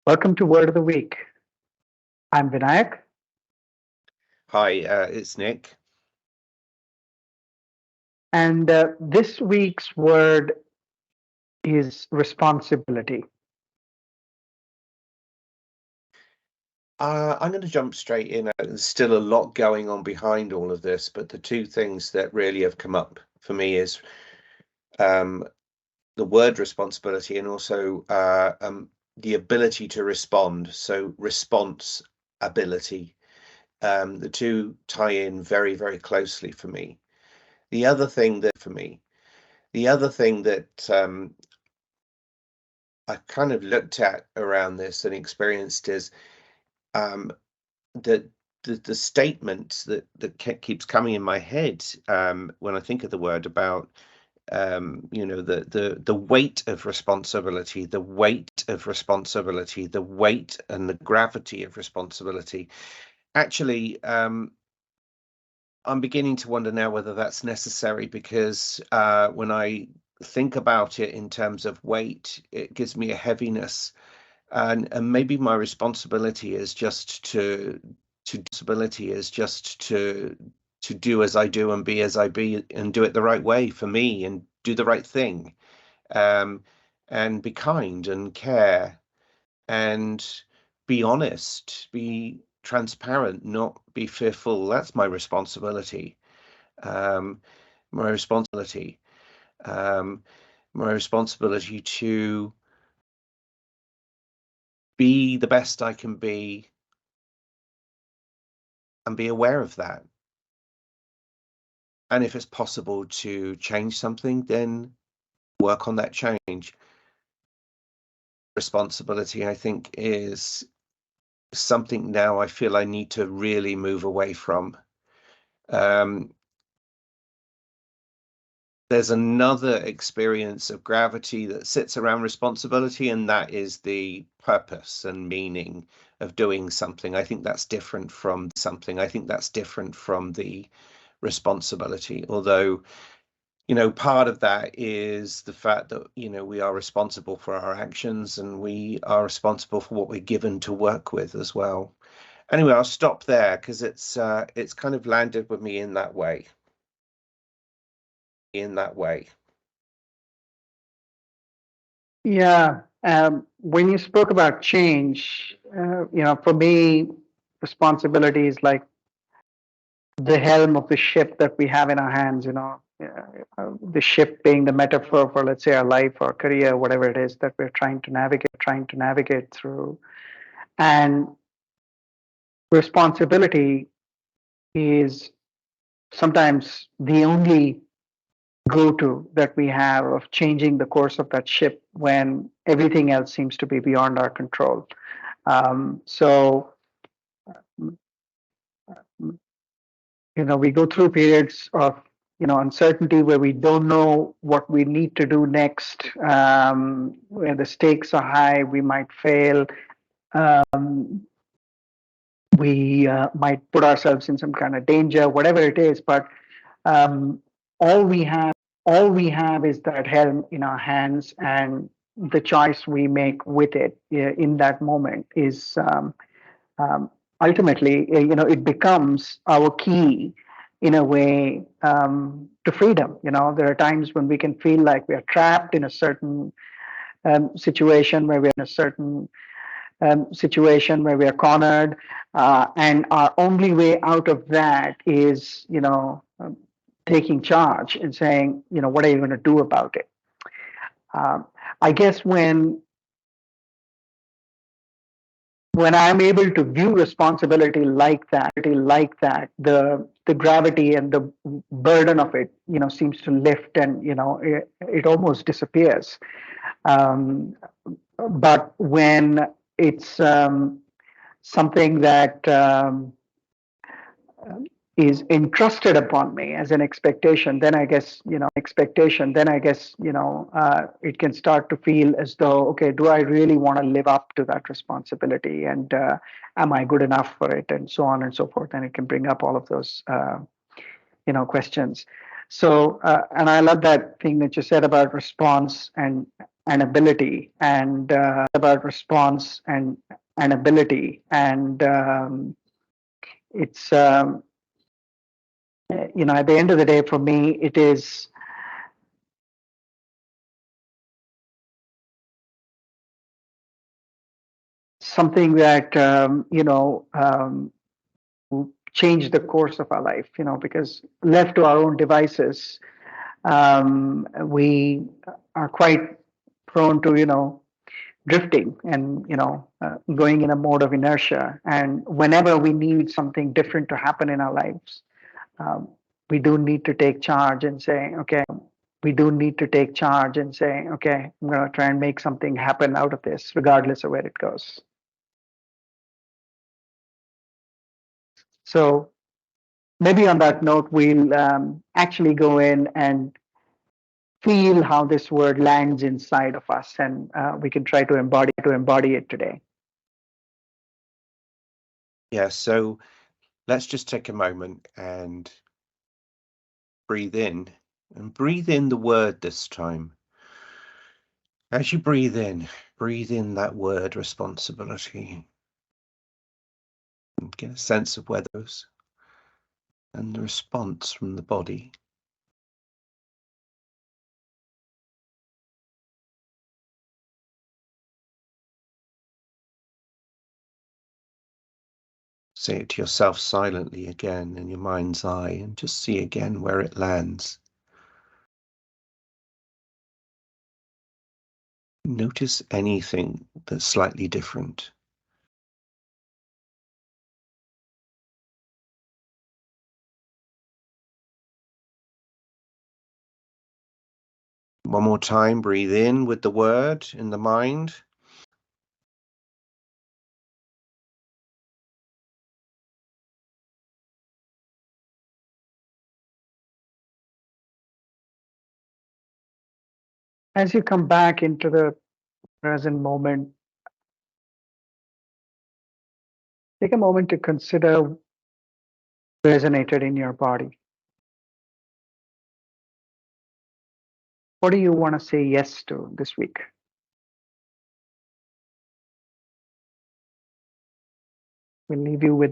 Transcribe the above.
Welcome to Word of the Week. I'm Vinayak. Hi, it's Nick. And this week's word is responsibility. I'm going to jump straight in. There's still a lot going on behind all of this, but the two things that really have come up for me is the word responsibility and also the ability to respond. So response ability. The two tie in very, very closely for me. The other thing that I've kind of looked at around this and experienced is um, the the statement that keeps coming in my head when I think of the word about the weight of responsibility, the weight of responsibility, the weight and the gravity of responsibility. Actually, I'm beginning to wonder now whether that's necessary because when I think about it in terms of weight, it gives me a heaviness, and maybe my responsibility is just to do as I do and be as I be and do it the right way for me and do the right thing, um, and be kind and care and be honest, be transparent, not be fearful. That's my responsibility. Um, my responsibility. Um, my responsibility to be the best I can be and be aware of that. And if it's possible to change something, then work on that change. Responsibility, I think, is something now I feel I need to really move away from. There's another experience of gravity that sits around responsibility, and that is the purpose and meaning of doing something. I think that's different from the responsibility, although part of that is the fact that we are responsible for our actions and we are responsible for what we're given to work with as well. Anyway, I'll stop there because it's kind of landed with me in that way. Yeah. When you spoke about change, for me, responsibility is like the helm of the ship that we have in our hands. The ship being the metaphor for, let's say, our life or career, whatever it is that we're trying to navigate through. And responsibility is sometimes the only go to that we have of changing the course of that ship when everything else seems to be beyond our control. So, we go through periods of uncertainty where we don't know what we need to do next, where the stakes are high, we might fail. Um, we might put ourselves in some kind of danger, whatever it is. But um, all we have, all we have is that helm in our hands, and the choice we make with it in that moment is um, ultimately, it becomes our key in a way to freedom. There are times when we can feel like we are trapped in a certain situation where we're in a certain situation where we are cornered, and our only way out of that is, taking charge and saying, what are you going to do about it? Um, I guess when I'm able to view responsibility like that, the gravity and the burden of it, seems to lift, and it almost disappears. Um, but when it's something that is entrusted upon me as an expectation, then I guess, it can start to feel as though, okay, do I really want to live up to that responsibility? And am I good enough for it? And so on and so forth. And it can bring up all of those, questions. So, and I love that thing that you said about response and and ability, and about response and ability, and it's at the end of the day, for me, it is something that change the course of our life. Because left to our own devices, we are quite prone to drifting and going in a mode of inertia. And whenever we need something different to happen in our lives, um, we do need to take charge and say, okay, I'm going to try and make something happen out of this, regardless of where it goes. So maybe on that note, we'll actually go in and feel how this word lands inside of us, and we can try to embody it today. Yeah, so let's just take a moment and breathe in, and breathe in the word this time. As you breathe in that word responsibility, and get a sense of where those and the response from the body. Say it to yourself silently again in your mind's eye, and just see again where it lands. Notice anything that's slightly different. One more time, breathe in with the word in the mind. As you come back into the present moment, take a moment to consider what resonated in your body. What do you want to say yes to this week? We'll leave you with